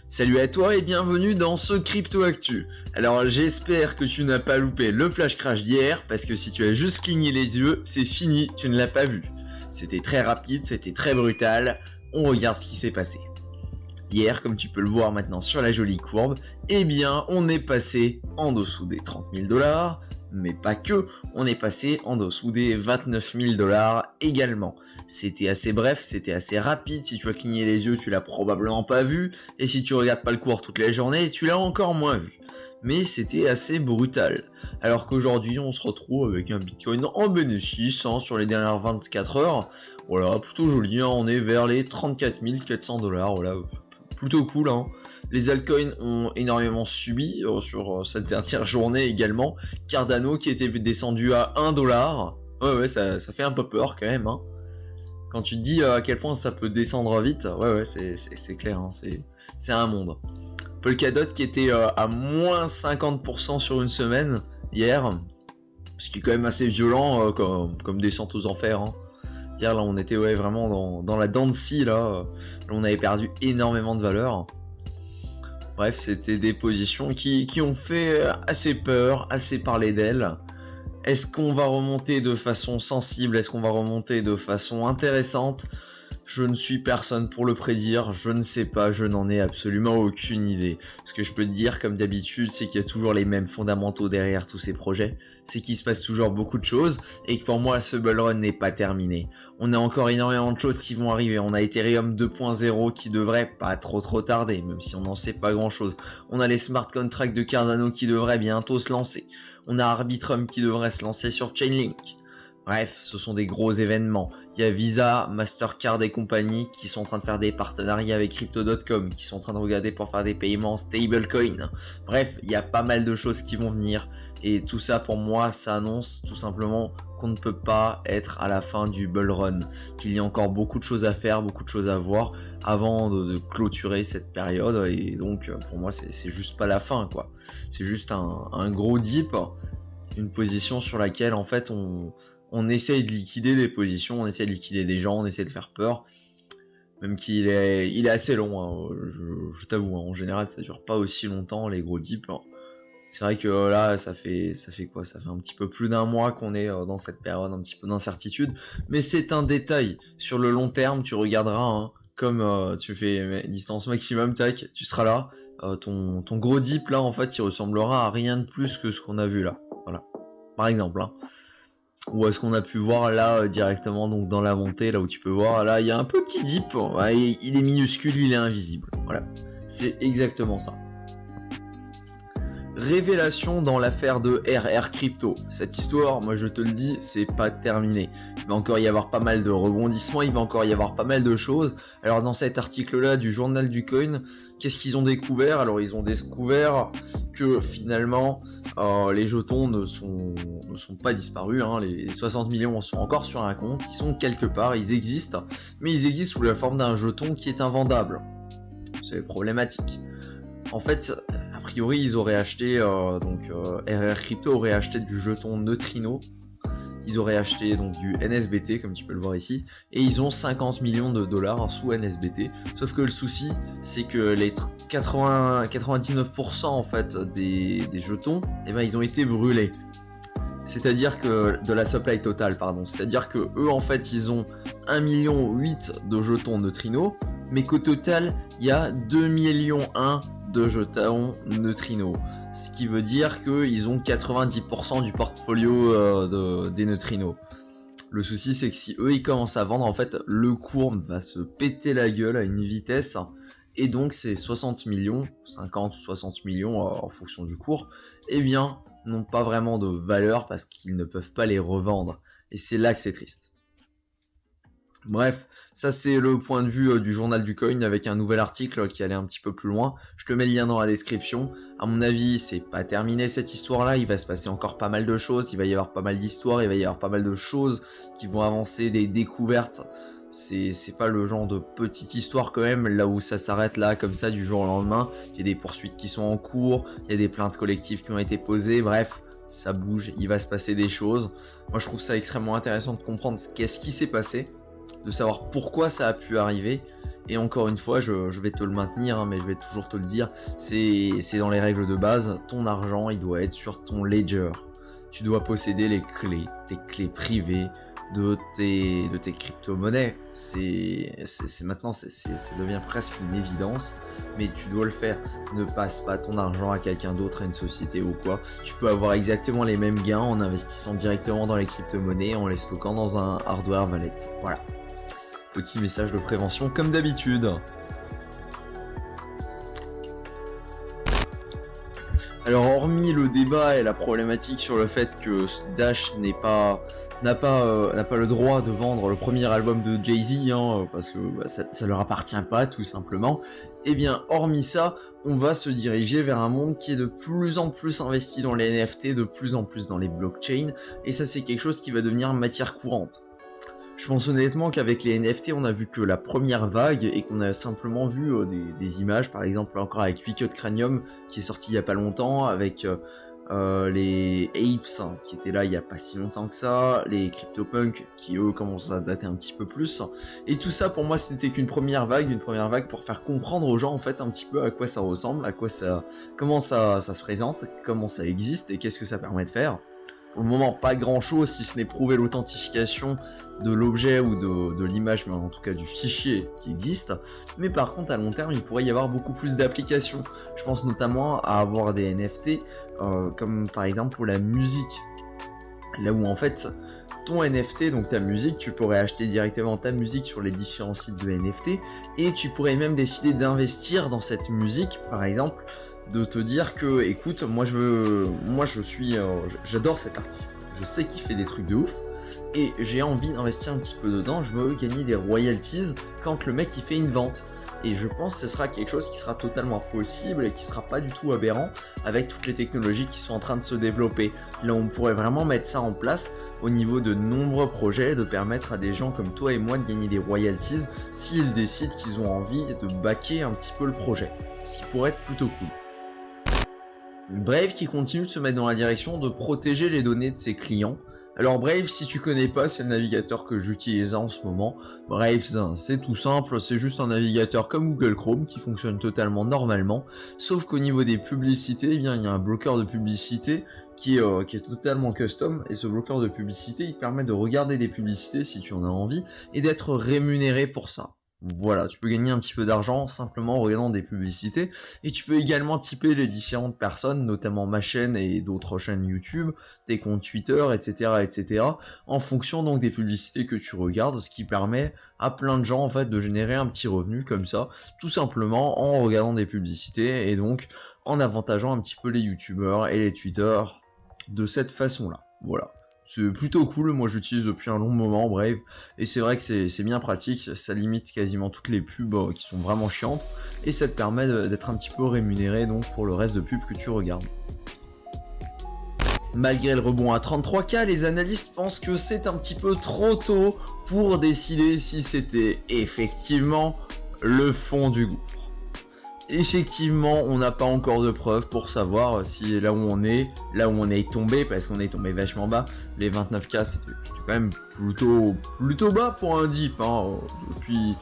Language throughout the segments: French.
Salut à toi et bienvenue dans ce Crypto Actu. Alors j'espère que tu n'as pas loupé le flash crash d'hier parce que si tu as juste cligné les yeux, c'est fini, tu ne l'as pas vu. C'était très rapide, c'était très brutal, on regarde ce qui s'est passé. Hier, comme tu peux le voir maintenant sur la jolie courbe, eh bien on est passé en dessous des 30 000 $, mais pas que, on est passé en dessous des 29 000 $ également. C'était assez bref, c'était assez rapide, si tu as cligné les yeux tu l'as probablement pas vu, et si tu regardes pas le cours toute la journée tu l'as encore moins vu. Mais c'était assez brutal. Alors qu'aujourd'hui on se retrouve avec un Bitcoin en bénéfice sur les dernières 24 heures. Voilà, plutôt joli, on est vers les 34 400 $, voilà, plutôt cool. Les altcoins ont énormément subi sur cette dernière journée également. Cardano qui était descendu à 1 $. Ouais, ça fait un peu peur quand même. Quand tu te dis à quel point ça peut descendre vite, ouais, c'est clair, c'est un monde. Polkadot qui était à moins 50% sur une semaine hier, ce qui est quand même assez violent comme descente aux enfers. Hier là on était vraiment dans la dent de scie là, on avait perdu énormément de valeur. Bref, c'était des positions qui ont fait assez peur, assez parler d'elles. Est-ce qu'on va remonter de façon sensible? Est-ce qu'on va remonter de façon intéressante? Je ne suis personne pour le prédire, je ne sais pas, je n'en ai absolument aucune idée. Ce que je peux te dire, comme d'habitude, c'est qu'il y a toujours les mêmes fondamentaux derrière tous ces projets. C'est qu'il se passe toujours beaucoup de choses et que pour moi, ce bull run n'est pas terminé. On a encore énormément de choses qui vont arriver. On a Ethereum 2.0 qui devrait pas trop tarder, même si on n'en sait pas grand chose. On a les smart contracts de Cardano qui devraient bientôt se lancer. On a Arbitrum qui devrait se lancer sur Chainlink. Bref, ce sont des gros événements. Il y a Visa, Mastercard et compagnie qui sont en train de faire des partenariats avec Crypto.com, qui sont en train de regarder pour faire des paiements stablecoin. Bref, il y a pas mal de choses qui vont venir. Et tout ça, pour moi, ça annonce tout simplement qu'on ne peut pas être à la fin du bull run. Qu'il y a encore beaucoup de choses à faire, beaucoup de choses à voir avant de clôturer cette période. Et donc, pour moi, c'est juste pas la fin, quoi. C'est juste un gros dip, une position sur laquelle, en fait, on essaye de liquider des positions, on essaie de liquider des gens, on essaie de faire peur. Même qu'il est assez long, je t'avoue, en général ça dure pas aussi longtemps les gros dips. C'est vrai que là ça fait quoi? Ça fait un petit peu plus d'un mois qu'on est dans cette période un petit peu d'incertitude. Mais c'est un détail. Sur le long terme, tu regarderas, comme tu fais distance maximum, tac, tu seras là. Ton gros dip là en fait il ressemblera à rien de plus que ce qu'on a vu là. Voilà. Par exemple. Ou est-ce qu'on a pu voir là directement donc dans la montée, là où tu peux voir, là il y a un petit dip, ouais, il est minuscule, il est invisible, voilà, c'est exactement ça. Révélation dans l'affaire de RR Crypto. Cette histoire, moi je te le dis, c'est pas terminé. Il va encore y avoir pas mal de rebondissements, il va encore y avoir pas mal de choses. Alors dans cet article-là du journal du coin, qu'est-ce qu'ils ont découvert? Alors ils ont découvert que finalement les jetons ne sont pas disparus. Les 60 millions sont encore sur un compte, ils sont quelque part, ils existent. Mais ils existent sous la forme d'un jeton qui est invendable. C'est problématique. En fait, a priori, ils auraient acheté, RR Crypto aurait acheté du jeton Neutrino, ils auraient acheté donc du NSBT, comme tu peux le voir ici, et ils ont 50 millions de dollars sous NSBT. Sauf que le souci, c'est que les 99% en fait des jetons, ils ont été brûlés. C'est-à-dire que de la supply totale, pardon. C'est-à-dire que eux, en fait, ils ont 1,8 million de jetons Neutrino, mais qu'au total, il y a 2,1 millions de jetons Neutrino. Ce qui veut dire qu'ils ont 90% du portfolio des Neutrinos. Le souci, c'est que si eux, ils commencent à vendre, en fait, le cours va se péter la gueule à une vitesse. Et donc, ces 60 millions, 50 ou 60 millions en fonction du cours, n'ont pas vraiment de valeur parce qu'ils ne peuvent pas les revendre. Et c'est là que c'est triste. Bref, ça c'est le point de vue du journal du coin avec un nouvel article qui allait un petit peu plus loin. Je te mets le lien dans la description. À mon avis, c'est pas terminé cette histoire-là. Il va se passer encore pas mal de choses. Il va y avoir pas mal d'histoires. Il va y avoir pas mal de choses qui vont avancer, des découvertes. C'est pas le genre de petite histoire quand même, là où ça s'arrête là, comme ça, du jour au lendemain. Il y a des poursuites qui sont en cours. Il y a des plaintes collectives qui ont été posées. Bref, ça bouge. Il va se passer des choses. Moi, je trouve ça extrêmement intéressant de comprendre qu'est-ce qui s'est passé, de savoir pourquoi ça a pu arriver Et encore une fois, je vais te le maintenir, hein, mais je vais toujours te le dire, c'est dans les règles de base, ton argent, il doit être sur ton ledger. Tu dois posséder les clés privées de tes crypto-monnaies. Maintenant, ça devient presque une évidence, mais tu dois le faire. Ne passe pas ton argent à quelqu'un d'autre, à une société ou quoi. Tu peux avoir exactement les mêmes gains en investissant directement dans les crypto-monnaies et en les stockant dans un hardware wallet. Voilà. Petit message de prévention comme d'habitude. Alors hormis le débat et la problématique sur le fait que Dash n'a pas le droit de vendre le premier album de Jay-Z, hein, parce que ça leur appartient pas tout simplement, et bien hormis ça, on va se diriger vers un monde qui est de plus en plus investi dans les NFT, de plus en plus dans les blockchains, et ça c'est quelque chose qui va devenir matière courante. Je pense honnêtement qu'avec les NFT, on a vu que la première vague et qu'on a simplement vu des images, par exemple encore avec Wicked Cranium qui est sorti il y a pas longtemps, avec les Apes hein, qui étaient là il y a pas si longtemps que ça, les CryptoPunk qui eux commencent à dater un petit peu plus. Et tout ça pour moi c'était qu'une première vague pour faire comprendre aux gens en fait un petit peu à quoi ça ressemble, comment ça se présente, comment ça existe et qu'est-ce que ça permet de faire. Pour le moment, pas grand chose si ce n'est prouver l'authentification de l'objet ou de l'image, mais en tout cas du fichier qui existe. Mais par contre, à long terme, il pourrait y avoir beaucoup plus d'applications. Je pense notamment à avoir des NFT, comme par exemple pour la musique. Là où en fait, ton NFT, donc ta musique, tu pourrais acheter directement ta musique sur les différents sites de NFT, et tu pourrais même décider d'investir dans cette musique, par exemple, de te dire que écoute j'adore cet artiste, je sais qu'il fait des trucs de ouf et j'ai envie d'investir un petit peu dedans, je veux gagner des royalties quand le mec il fait une vente. Et je pense que ce sera quelque chose qui sera totalement possible et qui sera pas du tout aberrant avec toutes les technologies qui sont en train de se développer. Là on pourrait vraiment mettre ça en place au niveau de nombreux projets, de permettre à des gens comme toi et moi de gagner des royalties s'ils décident qu'ils ont envie de backer un petit peu le projet, ce qui pourrait être plutôt cool. Brave qui continue de se mettre dans la direction de protéger les données de ses clients. Alors Brave, si tu connais pas, c'est le navigateur que j'utilise en ce moment. Brave, c'est tout simple, c'est juste un navigateur comme Google Chrome qui fonctionne totalement normalement, sauf qu'au niveau des publicités, eh bien, il y a un bloqueur de publicité qui est totalement custom, et ce bloqueur de publicité, il permet de regarder des publicités si tu en as envie, et d'être rémunéré pour ça. Voilà, tu peux gagner un petit peu d'argent simplement en regardant des publicités, et tu peux également typer les différentes personnes, notamment ma chaîne et d'autres chaînes YouTube, tes comptes Twitter, etc., en fonction donc des publicités que tu regardes, ce qui permet à plein de gens en fait de générer un petit revenu comme ça, tout simplement en regardant des publicités, et donc en avantageant un petit peu les YouTubeurs et les Twitters de cette façon-là. Voilà. C'est plutôt cool, moi j'utilise depuis un long moment Brave, et c'est vrai que c'est bien pratique, ça limite quasiment toutes les pubs qui sont vraiment chiantes, et ça te permet d'être un petit peu rémunéré donc pour le reste de pubs que tu regardes. Malgré le rebond à 33K, les analystes pensent que c'est un petit peu trop tôt pour décider si c'était effectivement le fond du gouffre. Effectivement, on n'a pas encore de preuves pour savoir si là où on est tombé, parce qu'on est tombé vachement bas, les 29K c'était quand même plutôt bas pour un dip, hein, depuis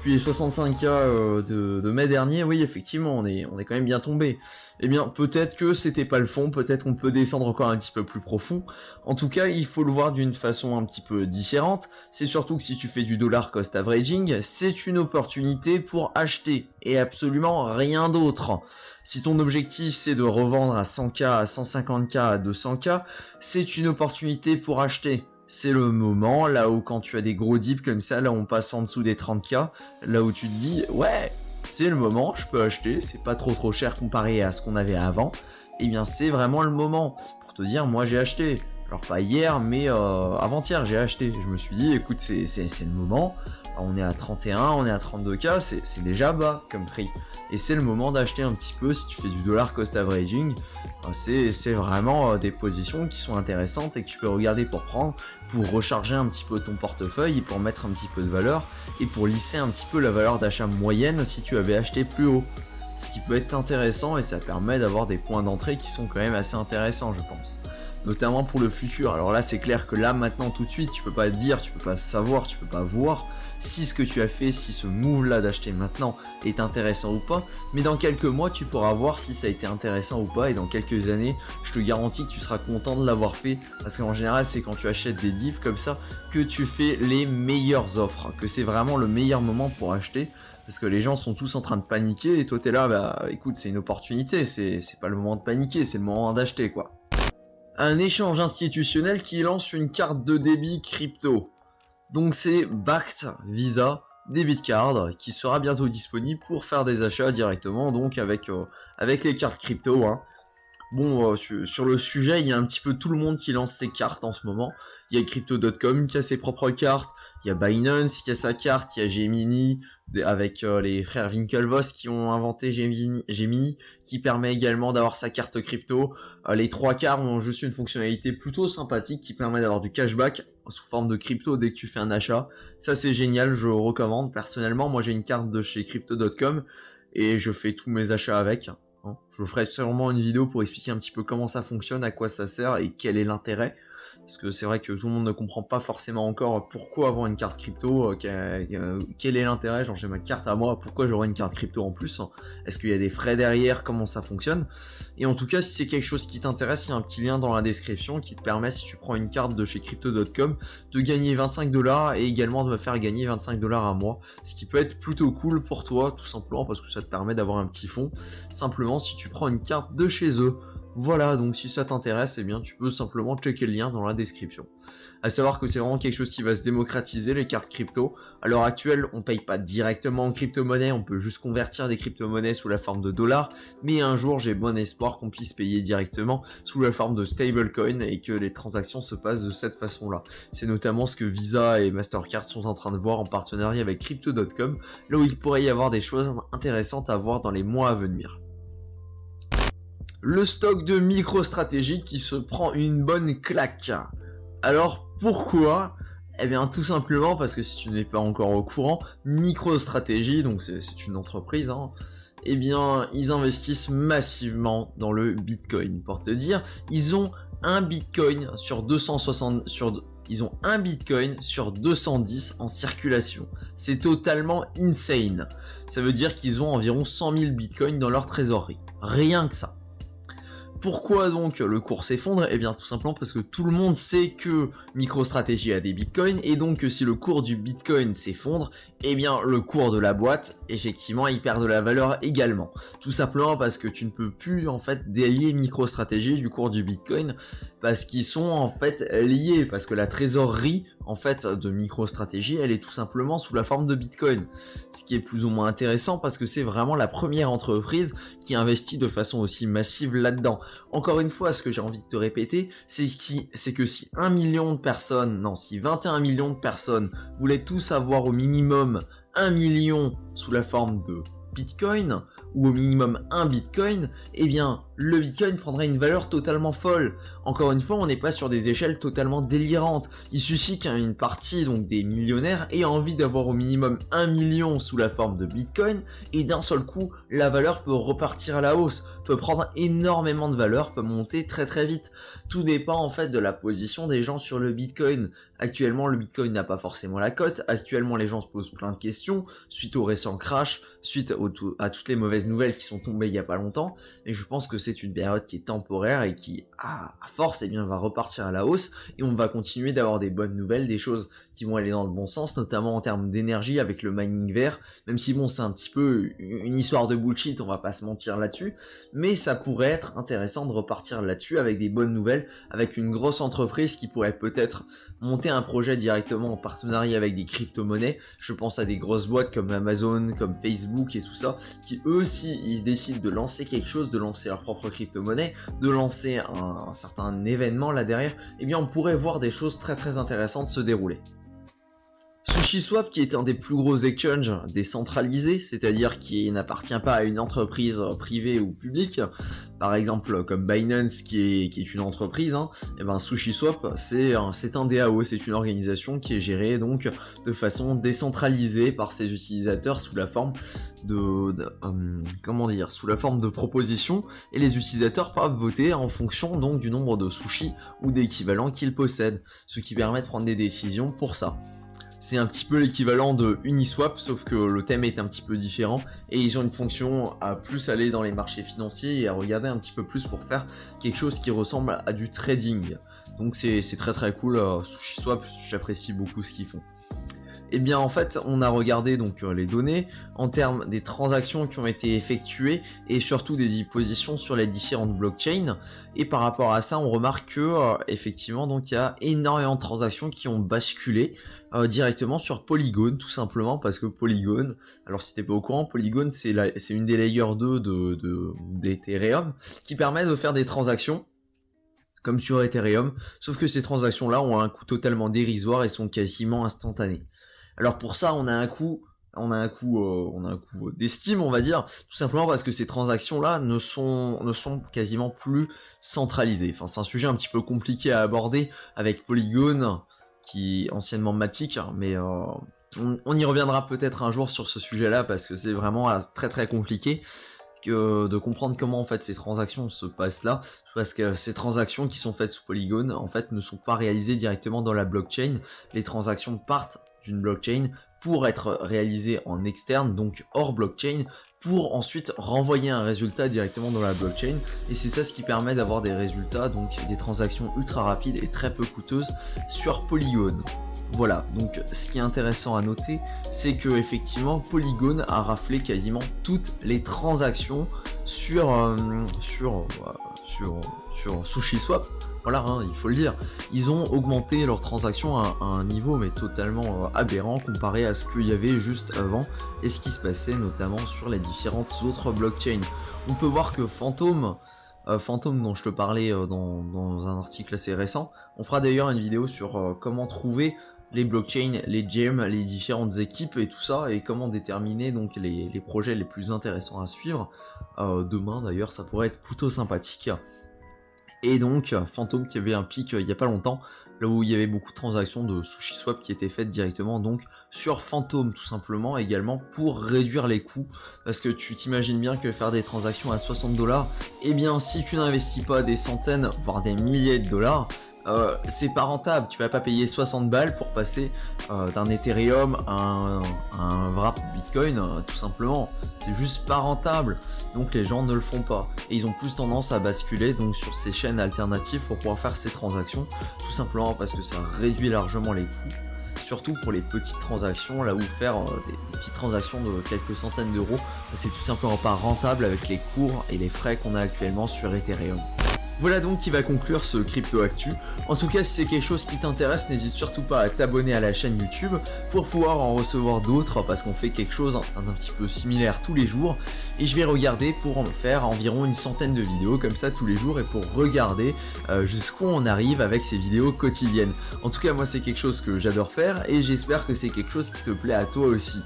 les 65K de mai dernier, oui effectivement on est quand même bien tombé. Eh bien peut-être que c'était pas le fond, peut-être on peut descendre encore un petit peu plus profond. En tout cas il faut le voir d'une façon un petit peu différente, c'est surtout que si tu fais du dollar cost averaging, c'est une opportunité pour acheter, et absolument rien d'autre. Si ton objectif c'est de revendre à 100K, à 150K, à 200K, c'est une opportunité pour acheter. C'est le moment, là où quand tu as des gros dips comme ça, là on passe en dessous des 30K, là où tu te dis, ouais, c'est le moment, je peux acheter, c'est pas trop cher comparé à ce qu'on avait avant, et bien c'est vraiment le moment pour te dire, moi j'ai acheté. Alors pas hier, mais avant-hier j'ai acheté. Je me suis dit, écoute, c'est le moment, on est à 31, on est à 32K, c'est déjà bas comme prix. Et c'est le moment d'acheter un petit peu si tu fais du dollar cost averaging. C'est vraiment des positions qui sont intéressantes et que tu peux regarder pour prendre, pour recharger un petit peu ton portefeuille et pour mettre un petit peu de valeur et pour lisser un petit peu la valeur d'achat moyenne si tu avais acheté plus haut. Ce qui peut être intéressant, et ça permet d'avoir des points d'entrée qui sont quand même assez intéressants, je pense. notamment pour le futur. Alors là, c'est clair que là, maintenant, tout de suite, tu peux pas dire, tu peux pas savoir, tu peux pas voir si ce que tu as fait, si ce move-là d'acheter maintenant est intéressant ou pas, mais dans quelques mois, tu pourras voir si ça a été intéressant ou pas, et dans quelques années, je te garantis que tu seras content de l'avoir fait, parce qu'en général, c'est quand tu achètes des dips comme ça que tu fais les meilleures offres, que c'est vraiment le meilleur moment pour acheter, parce que les gens sont tous en train de paniquer, et toi t'es là, bah écoute, c'est une opportunité, c'est pas le moment de paniquer, c'est le moment d'acheter quoi. Un échange institutionnel qui lance une carte de débit crypto. Donc c'est Bakkt Visa Debit Card qui sera bientôt disponible pour faire des achats directement donc avec les cartes crypto. Hein. Bon, sur le sujet, il y a un petit peu tout le monde qui lance ses cartes en ce moment. Il y a Crypto.com qui a ses propres cartes, il y a Binance qui a sa carte, il y a Gemini avec les frères Winklevoss qui ont inventé Gemini qui permet également d'avoir sa carte crypto. Les trois quarts ont juste une fonctionnalité plutôt sympathique qui permet d'avoir du cashback sous forme de crypto dès que tu fais un achat. Ça c'est génial, je recommande personnellement. Moi j'ai une carte de chez Crypto.com et je fais tous mes achats avec. Je ferai sûrement une vidéo pour expliquer un petit peu comment ça fonctionne, à quoi ça sert et quel est l'intérêt. Parce que c'est vrai que tout le monde ne comprend pas forcément encore pourquoi avoir une carte crypto, quel est l'intérêt, genre j'ai ma carte à moi, pourquoi j'aurais une carte crypto en plus, est-ce qu'il y a des frais derrière, comment ça fonctionne. Et en tout cas, si c'est quelque chose qui t'intéresse, il y a un petit lien dans la description qui te permet, si tu prends une carte de chez Crypto.com, de gagner 25$ et également de me faire gagner 25$ à moi, ce qui peut être plutôt cool pour toi, tout simplement parce que ça te permet d'avoir un petit fonds, simplement si tu prends une carte de chez eux. Voilà, donc si ça t'intéresse, eh bien tu peux simplement checker le lien dans la description. À savoir que c'est vraiment quelque chose qui va se démocratiser, les cartes crypto. À l'heure actuelle, on paye pas directement en crypto-monnaie, on peut juste convertir des crypto-monnaies sous la forme de dollars, mais un jour j'ai bon espoir qu'on puisse payer directement sous la forme de stablecoin et que les transactions se passent de cette façon-là. C'est notamment ce que Visa et Mastercard sont en train de voir en partenariat avec Crypto.com, là où il pourrait y avoir des choses intéressantes à voir dans les mois à venir. Le stock de MicroStrategy qui se prend une bonne claque. Alors pourquoi ? Eh bien tout simplement parce que si tu n'es pas encore au courant, MicroStrategy, donc c'est une entreprise, hein, eh bien ils investissent massivement dans le Bitcoin. Pour te dire, ils ont un Bitcoin sur 260 ils ont un Bitcoin sur 210 en circulation. C'est totalement insane. Ça veut dire qu'ils ont environ 100 000 Bitcoins dans leur trésorerie. Rien que ça. Pourquoi donc le cours s'effondre ? Eh bien tout simplement parce que tout le monde sait que MicroStrategy a des bitcoins et donc que si le cours du bitcoin s'effondre, eh bien le cours de la boîte, effectivement, il perd de la valeur également. Tout simplement parce que tu ne peux plus en fait délier MicroStrategy du cours du bitcoin parce qu'ils sont en fait liés, parce que la trésorerie en fait de MicroStrategy, elle est tout simplement sous la forme de bitcoin. Ce qui est plus ou moins intéressant parce que c'est vraiment la première entreprise qui investit de façon aussi massive là-dedans. Encore une fois, ce que j'ai envie de te répéter, c'est que si 1 million de personnes, non, si 21 millions de personnes voulaient tous avoir au minimum 1 million sous la forme de Bitcoin, ou au minimum un Bitcoin, eh bien le Bitcoin prendrait une valeur totalement folle. Encore une fois, on n'est pas sur des échelles totalement délirantes. Il suffit qu'une partie donc des millionnaires ait envie d'avoir au minimum 1 million sous la forme de Bitcoin, et d'un seul coup, la valeur peut repartir à la hausse, peut prendre énormément de valeur, peut monter très très vite. Tout dépend en fait de la position des gens sur le Bitcoin. Actuellement, le Bitcoin n'a pas forcément la cote. Actuellement, les gens se posent plein de questions suite au récent crash, suite à toutes les mauvaises nouvelles qui sont tombées il y a pas longtemps. Et je pense que c'est une période qui est temporaire et qui, à force, eh bien, va repartir à la hausse. Et on va continuer d'avoir des bonnes nouvelles, des choses qui vont aller dans le bon sens, notamment en termes d'énergie avec le mining vert. Même si bon, c'est un petit peu une histoire de bullshit, on va pas se mentir là-dessus. Mais ça pourrait être intéressant de repartir là-dessus avec des bonnes nouvelles, avec une grosse entreprise qui pourrait peut-être monter un projet directement en partenariat avec des crypto-monnaies. Je pense à des grosses boîtes comme Amazon, comme Facebook et tout ça, qui eux aussi, ils décident de lancer quelque chose, de lancer leur propre crypto-monnaie, de lancer un certain événement là derrière, eh bien on pourrait voir des choses très très intéressantes se dérouler. SushiSwap qui est un des plus gros exchanges décentralisés, c'est-à-dire qui n'appartient pas à une entreprise privée ou publique, par exemple comme Binance qui est une entreprise, et ben SushiSwap c'est un DAO, c'est une organisation qui est gérée donc de façon décentralisée par ses utilisateurs sous la forme sous la forme de propositions, et les utilisateurs peuvent voter en fonction donc du nombre de sushis ou d'équivalents qu'ils possèdent, ce qui permet de prendre des décisions pour ça. C'est un petit peu l'équivalent de Uniswap, sauf que le thème est un petit peu différent et ils ont une fonction à plus aller dans les marchés financiers et à regarder un petit peu plus pour faire quelque chose qui ressemble à du trading. Donc c'est très très cool, SushiSwap, j'apprécie beaucoup ce qu'ils font. Et bien en fait on a regardé donc les données en termes des transactions qui ont été effectuées et surtout des dispositions sur les différentes blockchains, et par rapport à ça on remarque que effectivement donc il y a énormément de transactions qui ont basculé directement sur Polygon, tout simplement parce que Polygon, alors si t'es pas au courant, Polygon c'est une des layers 2 d'Ethereum qui permet de faire des transactions comme sur Ethereum, sauf que ces transactions là ont un coût totalement dérisoire et sont quasiment instantanées. Alors pour ça, on a un coût d'estime, on va dire, tout simplement parce que ces transactions-là ne sont quasiment plus centralisées. Enfin, c'est un sujet un petit peu compliqué à aborder avec Polygon, qui est anciennement Matic, mais on y reviendra peut-être un jour sur ce sujet-là parce que c'est vraiment très très compliqué de comprendre comment en fait ces transactions se passent là, parce que ces transactions qui sont faites sous Polygon en fait ne sont pas réalisées directement dans la blockchain. Les transactions partent d'une blockchain pour être réalisées en externe, donc hors blockchain, pour ensuite renvoyer un résultat directement dans la blockchain, et c'est ça ce qui permet d'avoir des résultats, donc des transactions ultra rapides et très peu coûteuses sur Polygon. Voilà, donc ce qui est intéressant à noter, c'est que effectivement Polygon a raflé quasiment toutes les transactions sur SushiSwap. Voilà, il faut le dire. Ils ont augmenté leurs transactions à un niveau mais totalement aberrant comparé à ce qu'il y avait juste avant et ce qui se passait notamment sur les différentes autres blockchains. On peut voir que Phantom dont je te parlais dans un article assez récent, on fera d'ailleurs une vidéo sur comment trouver les blockchains, les gems, les différentes équipes et tout ça, et comment déterminer donc les projets les plus intéressants à suivre. Demain d'ailleurs ça pourrait être plutôt sympathique. Et donc Phantom qui avait un pic il y a pas longtemps, là où il y avait beaucoup de transactions de SushiSwap qui étaient faites directement donc sur Phantom tout simplement, également pour réduire les coûts, parce que tu t'imagines bien que faire des transactions à 60$, et bien si tu n'investis pas des centaines voire des milliers de dollars, c'est pas rentable. Tu vas pas payer 60 balles pour passer d'un Ethereum à un wrap Bitcoin, tout simplement. C'est juste pas rentable. Donc les gens ne le font pas. Et ils ont plus tendance à basculer donc sur ces chaînes alternatives pour pouvoir faire ces transactions, tout simplement parce que ça réduit largement les coûts. Surtout pour les petites transactions, là où faire des petites transactions de quelques centaines d'euros, c'est tout simplement pas rentable avec les cours et les frais qu'on a actuellement sur Ethereum. Voilà donc qui va conclure ce Crypto Actu. En tout cas, si c'est quelque chose qui t'intéresse, n'hésite surtout pas à t'abonner à la chaîne YouTube pour pouvoir en recevoir d'autres, parce qu'on fait quelque chose un petit peu similaire tous les jours. Et je vais regarder pour en faire environ une centaine de vidéos comme ça tous les jours, et pour regarder jusqu'où on arrive avec ces vidéos quotidiennes. En tout cas, moi c'est quelque chose que j'adore faire et j'espère que c'est quelque chose qui te plaît à toi aussi.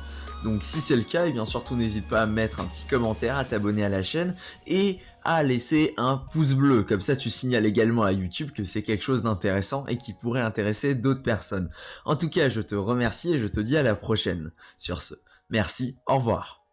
Donc si c'est le cas, et bien surtout n'hésite pas à mettre un petit commentaire, à t'abonner à la chaîne et à laisser un pouce bleu. Comme ça tu signales également à YouTube que c'est quelque chose d'intéressant et qui pourrait intéresser d'autres personnes. En tout cas, je te remercie et je te dis à la prochaine. Sur ce, merci, au revoir.